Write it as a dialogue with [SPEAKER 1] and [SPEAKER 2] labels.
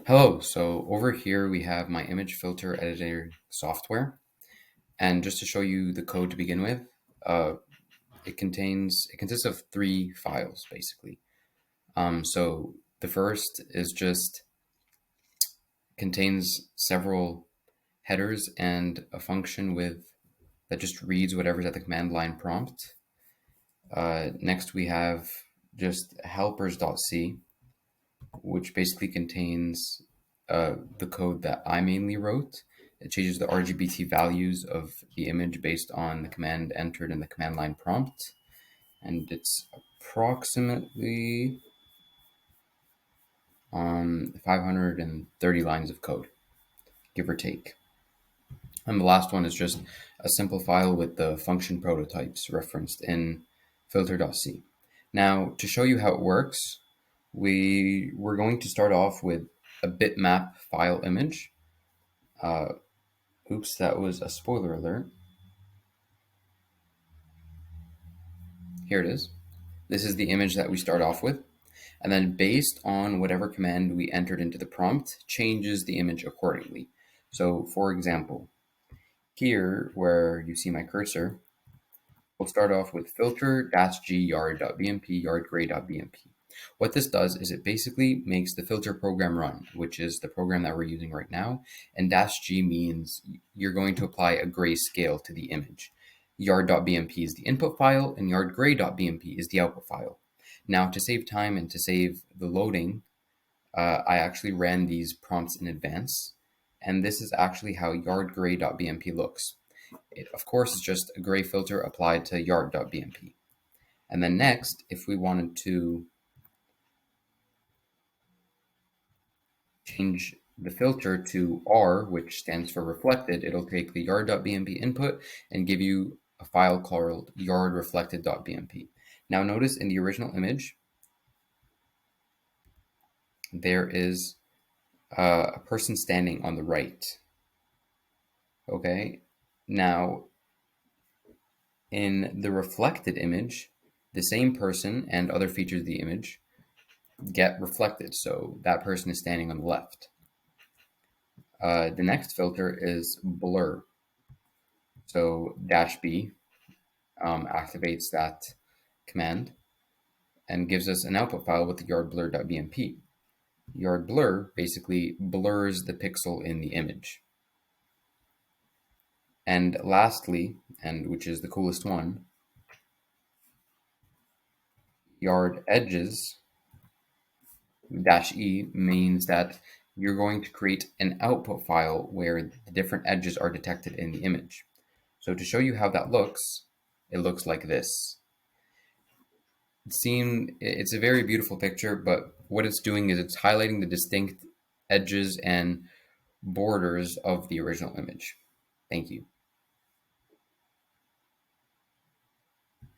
[SPEAKER 1] Hello, so over here we have my image filter editor software. And just to show you the code to begin with, it consists of three files basically. So the first is just contains several headers and a function that just reads whatever's at the command line prompt. Next we have just helpers.c, which basically contains the code that I mainly wrote. It changes the RGBT values of the image based on the command entered in the command line prompt. And it's approximately 530 lines of code, give or take. And the last one is just a simple file with the function prototypes referenced in filter.c. Now, to show you how it works, we're going to start off with a bitmap file image. Oops, that was a spoiler alert. Here it is. This is the image that we start off with. And then based on whatever command we entered into the prompt, changes the image accordingly. So for example, here where you see my cursor, we'll start off with filter-g yard.bmp yardgray.bmp. What this does is it basically makes the filter program run, which is the program that we're using right now. And -g means you're going to apply a grayscale to the image. Yard.bmp is the input file and yardgray.bmp is the output file. Now, to save time and to save the loading, I actually ran these prompts in advance. And this is actually how yardgray.bmp looks. It, of course, is just a gray filter applied to yard.bmp. And then next, if we wanted to change the filter to R, which stands for reflected, it'll take the yard.bmp input and give you a file called yardreflected.bmp. Now notice in the original image, there is a person standing on the right. Okay, now in the reflected image, the same person and other features of the image get reflected. So that person is standing on the left. The next filter is blur. So -b activates that command and gives us an output file with the yardblur.bmp. Yardblur basically blurs the pixel in the image. And lastly, and which is the coolest one, yard edges -e means that you're going to create an output file where the different edges are detected in the image. So to show you how that looks, it looks like this. It's a very beautiful picture, but what it's doing is it's highlighting the distinct edges and borders of the original image. Thank you.